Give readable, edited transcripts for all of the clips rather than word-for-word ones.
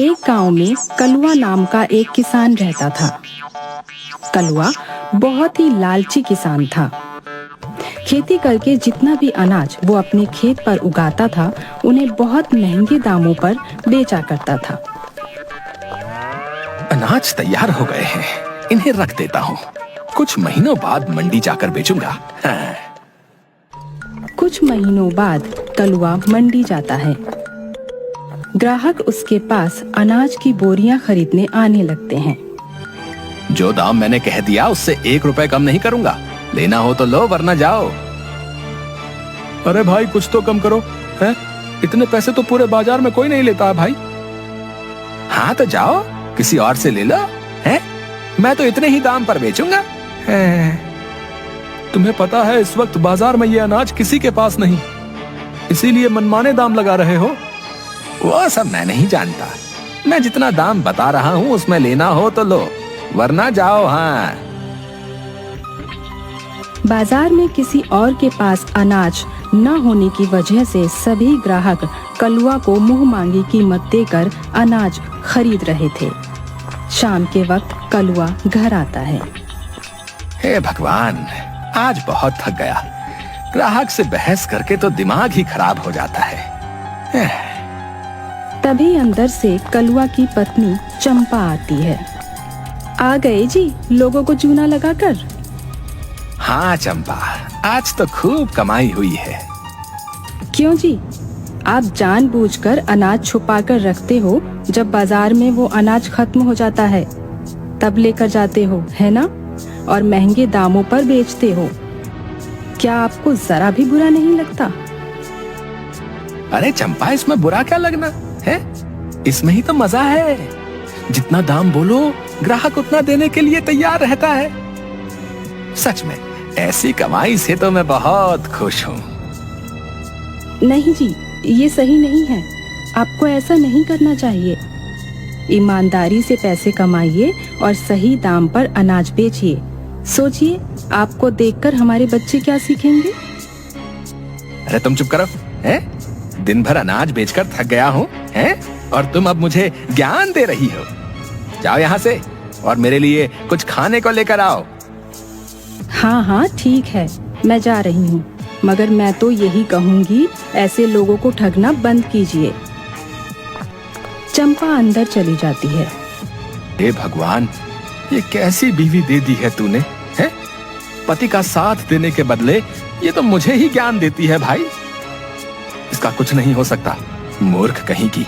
एक गांव में कलुआ नाम का एक किसान रहता था। कलुआ बहुत ही लालची किसान था। खेती करके जितना भी अनाज वो अपने खेत पर उगाता था, उन्हें बहुत महंगे दामों पर बेचा करता था। अनाज तैयार हो गए हैं, इन्हें रख देता हूँ। कुछ महीनों बाद मंडी जाकर बेचूंगा। हाँ। कुछ महीनों बाद कलुआ मंडी जाता है। ग्राहक उसके पास अनाज की बोरियां खरीदने आने लगते हैं। जो दाम मैंने कह दिया उससे 1 रुपए कम नहीं करूंगा। लेना हो तो लो, वरना जाओ। अरे भाई, कुछ तो कम करो। हैं? इतने पैसे तो पूरे बाजार में कोई नहीं लेता है भाई। हाँ तो जाओ, किसी और से ले लो। हैं? मैं तो इतने ही दाम पर बेचूंगा। तुम्हें पता है इस वक्त बाजार में ये अनाज किसी के पास नहीं, इसीलिए मनमाने दाम लगा रहे हो। वो सब मैं नहीं जानता। मैं जितना दाम बता रहा हूँ उसमें लेना हो तो लो, वरना जाओ। हाँ। बाजार में किसी और के पास अनाज न होने की वजह से सभी ग्राहक कलुआ को मुंह मांगी कीमत देकर अनाज खरीद रहे थे। शाम के वक्त कलुआ घर आता है। हे भगवान, आज बहुत थक गया। ग्राहक से बहस करके तो दिमाग ही खराब हो जाता है। तभी अंदर से कलुआ की पत्नी चंपा आती है। आ गए जी, लोगों को चूना लगाकर। हाँ चंपा, आज तो खूब कमाई हुई है। क्यों जी? आप जानबूझकर अनाज छुपाकर रखते हो, जब बाजार में वो अनाज खत्म हो जाता है तब लेकर जाते हो, है ना? और महंगे दामों पर बेचते हो। क्या आपको जरा भी बुरा नहीं लगता? अरे चंपा, इसमें बुरा क्या लगना है? इसमें ही तो मजा है। जितना दाम बोलो, ग्राहक उतना देने के लिए तैयार रहता है। सच में ऐसी कमाई से तो मैं बहुत खुश हूँ। नहीं जी, ये सही नहीं है। आपको ऐसा नहीं करना चाहिए। ईमानदारी से पैसे कमाइए और सही दाम पर अनाज बेचिए। सोचिए, आपको देखकर हमारे बच्चे क्या सीखेंगे? अरे तुम चुप करो। हैं? दिन भर अनाज बेचकर थक गया हूँ, हैं? और तुम अब मुझे ज्ञान दे रही हो। जाओ यहाँ से और मेरे लिए कुछ खाने को लेकर आओ। हाँ हाँ ठीक है, मैं जा रही हूँ, मगर मैं तो यही कहूँगी, ऐसे लोगों को ठगना बंद कीजिए। चंपा अंदर चली जाती है। हे भगवान, ये कैसी बीवी दे दी है तूने? हैं? पति का साथ देने के बदले ये तो मुझे ही ज्ञान देती है भाई। इसका कुछ नहीं हो सकता, मूर्ख कहीं की।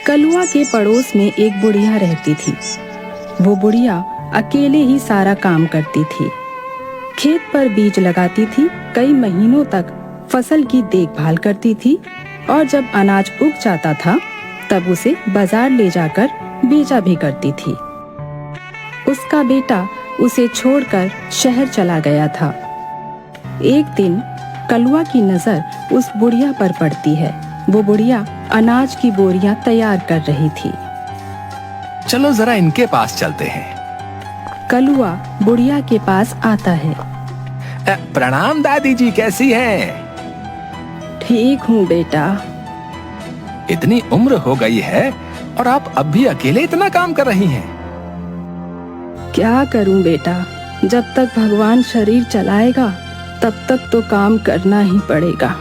कलुआ के पड़ोस में एक बुढ़िया रहती थी। वो बुढ़िया अकेले ही सारा काम करती थी। खेत पर बीज लगाती थी, कई महीनों तक फसल की देखभाल करती थी, और जब अनाज उग जाता था तब उसे बाजार ले जाकर बेचा भी करती थी। उसका बेटा उसे छोड़कर शहर चला गया था। एक दिन कलुआ की नजर उस बुढ़िया पर पड़ती है। वो बुढ़िया अनाज की बोरियां तैयार कर रही थी। चलो जरा इनके पास चलते हैं। कलुआ बुढ़िया के पास आता है। प्रणाम दादी जी, कैसी हैं? ठीक हूँ बेटा। इतनी उम्र हो गई है और आप अब भी अकेले इतना काम कर रही हैं। क्या करूँ बेटा, जब तक भगवान शरीर चलाएगा तब तक तो काम करना ही पड़ेगा,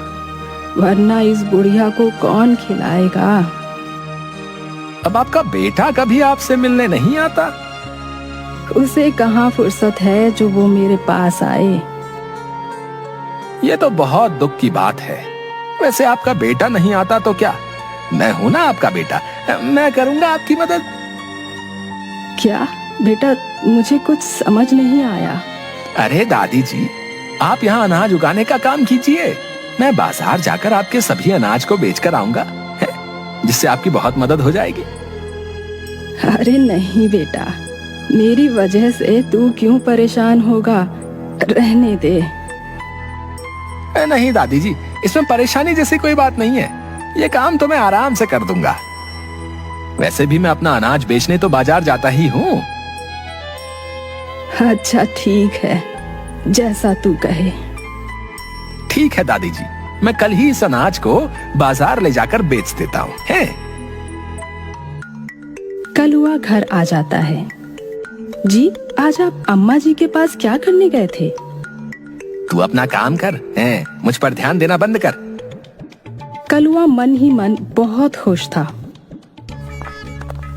वरना इस बुढ़िया को कौन खिलाएगा। अब आपका बेटा कभी आपसे मिलने नहीं आता? उसे कहाँ फुर्सत है जो वो मेरे पास आए। ये तो बहुत दुख की बात है। वैसे आपका बेटा नहीं आता तो क्या, मैं हूं ना आपका बेटा, मैं करूंगा आपकी मदद। क्या बेटा, मुझे कुछ समझ नहीं आया। अरे दादी जी, आप यहाँ अनाज उगाने का काम कीजिए। मैं बाजार जाकर आपके सभी अनाज को बेचकर आऊंगा, जिससे आपकी बहुत मदद हो जाएगी। अरे नहीं बेटा, मेरी वजह से तू क्यों परेशान होगा, रहने दे। नहीं दादी जी, इसमें परेशानी जैसी कोई बात नहीं है। ये काम तो मैं आराम से कर दूंगा। वैसे भी मैं अपना अनाज बेचने तो बाजार जाता ही हूँ। अच्छा ठीक है, जैसा तू कहे। ठीक है दादी जी, मैं कल ही इस अनाज को बाजार ले जाकर बेच देता हूँ। कलुआ घर आ जाता है। जी, आज आप अम्मा जी के पास क्या करने गए थे? तू अपना काम कर, मुझ पर ध्यान देना बंद कर। कलुआ मन ही मन बहुत खुश था।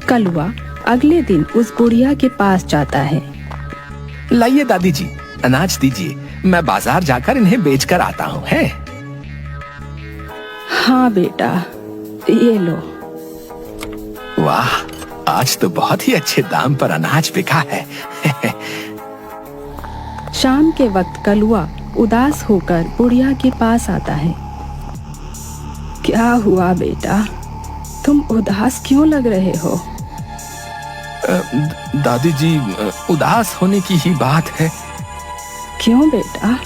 कलुआ अगले दिन उस बुढ़िया के पास जाता है। लाइए दादी जी, अनाज दीजिए, मैं बाजार जाकर इन्हें बेचकर आता हूँ। है हाँ बेटा, ये लो। वाह, आज तो बहुत ही अच्छे दाम पर अनाज बिका है। शाम के वक्त कलुआ उदास होकर बुढ़िया के पास आता है। क्या हुआ बेटा, तुम उदास क्यों लग रहे हो? दादी जी, उदास होने की ही बात है। क्यों बेटा,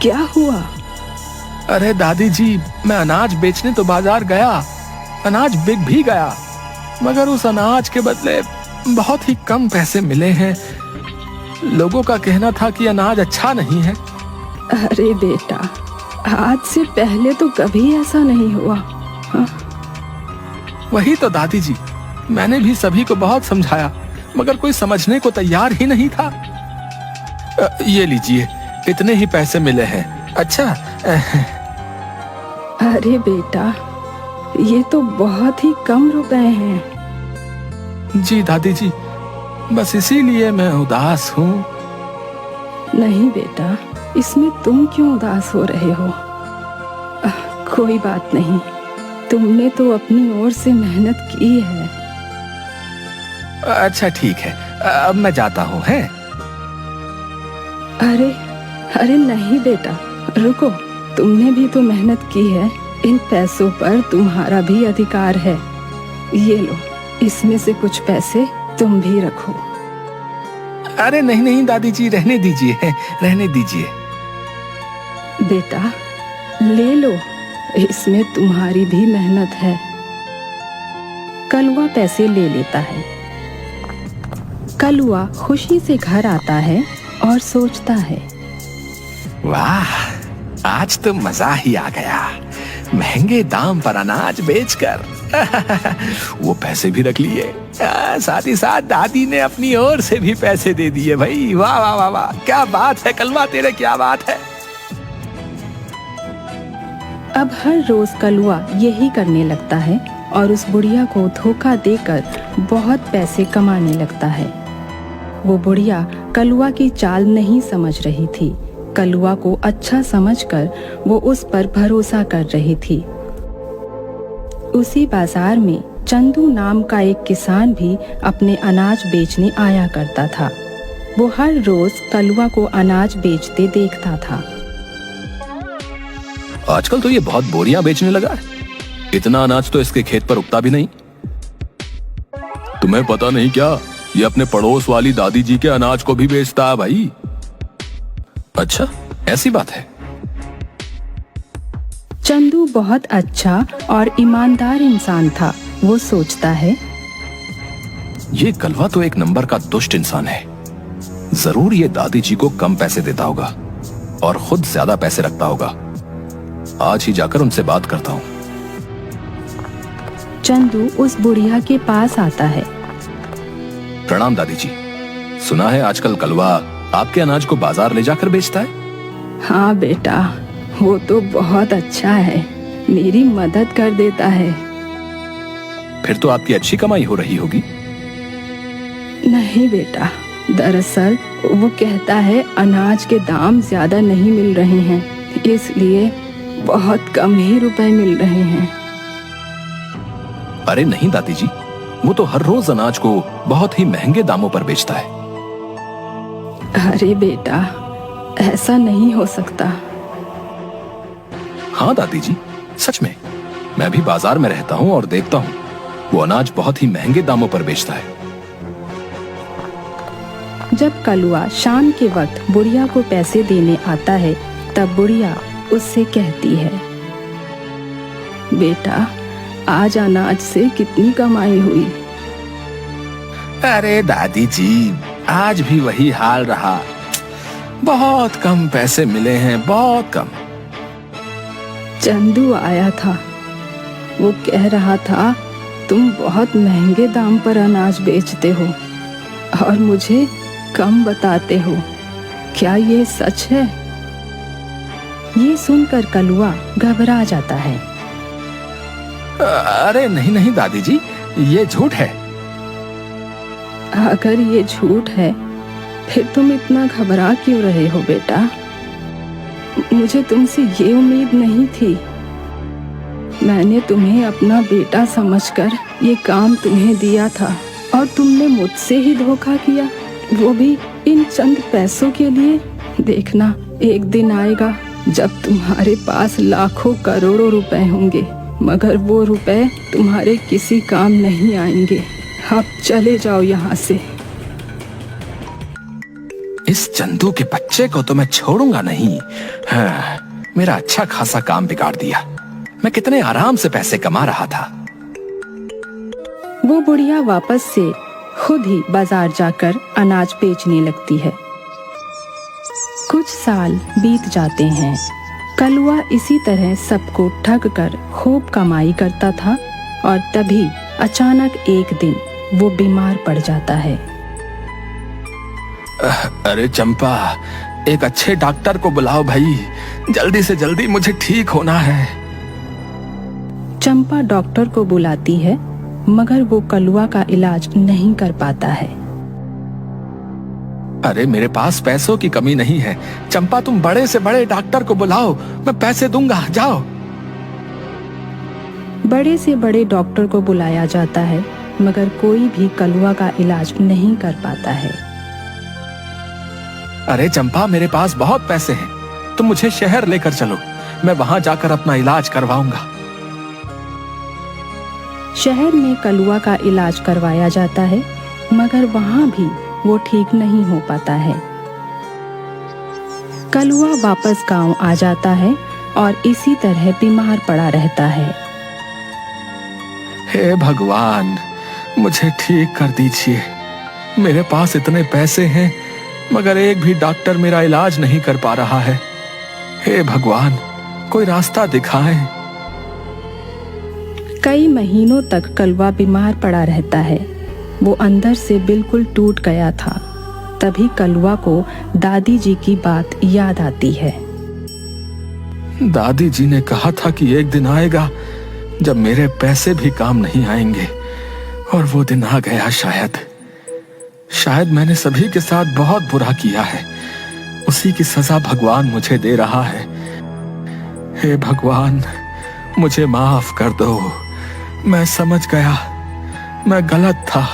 क्या हुआ? अरे दादी जी, मैं अनाज बेचने तो बाजार गया, अनाज बिक भी गया, मगर उस अनाज के बदले बहुत ही कम पैसे मिले हैं। लोगों का कहना था कि अनाज अच्छा नहीं है। अरे बेटा, आज से पहले तो कभी ऐसा नहीं हुआ। हाँ? वही तो दादी जी, मैंने भी सभी को बहुत समझाया, मगर कोई समझने को तैयार ही नहीं था। ये लीजिए, इतने ही पैसे मिले हैं। अच्छा। अरे बेटा, ये तो बहुत ही कम रुपए हैं। जी दादी जी, बस इसीलिए मैं उदास हूँ। नहीं बेटा, इसमें तुम क्यों उदास हो रहे हो? कोई बात नहीं, तुमने तो अपनी ओर से मेहनत की है। अच्छा ठीक है, अब मैं जाता हूँ। है अरे अरे नहीं बेटा, रुको, तुमने भी तो मेहनत की है, इन पैसों पर तुम्हारा भी अधिकार है। ये लो, इसमें से कुछ पैसे तुम भी रखो। अरे नहीं नहीं दादी जी, रहने दीजिए, रहने दीजिए। बेटा ले लो, इसमें तुम्हारी भी मेहनत है। कलुआ पैसे ले लेता है। कलुआ खुशी से घर आता है और सोचता है, वाह, आज तो मजा ही आ गया, महंगे दाम पर अनाज बेचकर। वो पैसे भी रख लिए, साथ ही साथ दादी ने अपनी ओर से भी पैसे दे दिए। भाई वाह वाह वाह वाह, क्या बात है कलवा तेरे, क्या बात है। अब हर रोज कलुआ यही करने लगता है और उस बुढ़िया को धोखा देकर बहुत पैसे कमाने लगता है। वो बुढ़िया कलुआ की चाल नहीं समझ रही थी। कलुआ को अच्छा समझकर वो उस पर भरोसा कर रही थी। उसी बाजार में चंदू नाम का एक किसान भी अपने अनाज बेचने आया करता था। वो हर रोज कलुआ को अनाज बेचते देखता था। आजकल तो ये बहुत बोरियां बेचने लगा है, इतना अनाज तो इसके खेत पर उगता भी नहीं। तुम्हें पता नहीं क्या, ये अपने पड़ोस वाली दादी जी के अनाज को भी बेचता है भाई। अच्छा, ऐसी बात है। चंदू बहुत अच्छा और ईमानदार इंसान था। वो सोचता है, ये कलवा तो एक नंबर का दुष्ट इंसान है। जरूर ये दादी जी को कम पैसे देता होगा और खुद ज्यादा पैसे रखता होगा। आज ही जाकर उनसे बात करता हूँ। चंदू उस बुढ़िया के पास आता है। प्रणाम दादी जी, सुना है आजकल कलवा आपके अनाज को बाजार ले जाकर बेचता है। हाँ बेटा, वो तो बहुत अच्छा है, मेरी मदद कर देता है। फिर तो आपकी अच्छी कमाई हो रही होगी। नहीं बेटा, दरअसल वो कहता है अनाज के दाम ज्यादा नहीं मिल रहे हैं, इसलिए बहुत कम ही रुपए मिल रहे हैं। अरे नहीं दादी जी, वो तो हर रोज अनाज को बहुत ही महंगे दामों पर बेचता है। अरे बेटा, ऐसा नहीं हो सकता। हाँ दादी जी, सच में, मैं भी बाजार में रहता हूँ और देखता हूँ वो अनाज बहुत ही महंगे दामों पर बेचता है। जब कलुआ शाम के वक्त बुढ़िया को पैसे देने आता है, तब बुढ़िया उससे कहती है, बेटा आज अनाज से कितनी कमाई हुई? अरे दादी जी, आज भी वही हाल रहा, बहुत कम पैसे मिले हैं, बहुत कम। चंदू आया था, वो कह रहा था तुम बहुत महंगे दाम पर अनाज बेचते हो और मुझे कम बताते हो। क्या ये सच है? ये सुनकर कलुआ घबरा जाता है। अरे नहीं नहीं दादी जी, ये झूठ है। अगर ये झूठ है फिर तुम इतना घबरा क्यों रहे हो बेटा? मुझे तुमसे ये उम्मीद नहीं थी। मैंने तुम्हें अपना बेटा समझकर ये काम तुम्हें दिया था और तुमने मुझसे ही धोखा किया, वो भी इन चंद पैसों के लिए। देखना, एक दिन आएगा जब तुम्हारे पास लाखों करोड़ों रुपए होंगे, मगर वो रुपए तुम्हारे किसी काम नहीं आएंगे। अब चले जाओ यहाँ से। इस चंदू के बच्चे को तो मैं छोड़ूंगा नहीं। हाँ, मेरा अच्छा खासा काम बिगाड़ दिया। मैं कितने आराम से पैसे कमा रहा था। वो बुढ़िया वापस से खुद ही बाजार जाकर अनाज बेचने लगती है। कुछ साल बीत जाते हैं। कलुआ इसी तरह सबको ठग कर खूब कमाई करता था और तभी अचानक एक दिन वो बीमार पड़ जाता है। अरे चंपा, एक अच्छे डॉक्टर को बुलाओ भाई, जल्दी से जल्दी मुझे ठीक होना है। चंपा डॉक्टर को बुलाती है, मगर वो कलुआ का इलाज नहीं कर पाता है। अरे मेरे पास पैसों की कमी नहीं है चंपा, तुम बड़े से बड़े डॉक्टर को बुलाओ, मैं पैसे दूंगा, जाओ। बड़े से बड़े डॉक्टर को बुलाया जाता है, मगर कोई भी कलुआ का इलाज नहीं कर पाता है। अरे चंपा, मेरे पास बहुत पैसे हैं, तुम मुझे शहर लेकर चलो, मैं वहां जाकर अपना इलाज करवाऊंगा। शहर में कलुआ का इलाज करवाया जाता है, मगर वहां भी वो ठीक नहीं हो पाता है। कलुआ वापस गांव आ जाता है और इसी तरह बीमार पड़ा रहता है। हे भगवान, मुझे ठीक कर दीजिए। मेरे पास इतने पैसे हैं, मगर एक भी डॉक्टर मेरा इलाज नहीं कर पा रहा है। हे भगवान, कोई रास्ता दिखाएं। कई महीनों तक कलुआ बीमार पड़ा रहता है। वो अंदर से बिल्कुल टूट गया था। तभी कलुआ को दादी जी की बात याद आती है। दादी जी ने कहा था कि एक दिन आएगा जब मेरे पैसे भी काम नहीं आएंगे, और वो दिन आ गया। शायद मैंने सभी के साथ बहुत बुरा किया है, उसी की सजा भगवान मुझे दे रहा है। हे भगवान, मुझे माफ कर दो। मैं समझ गया, मैं गलत था।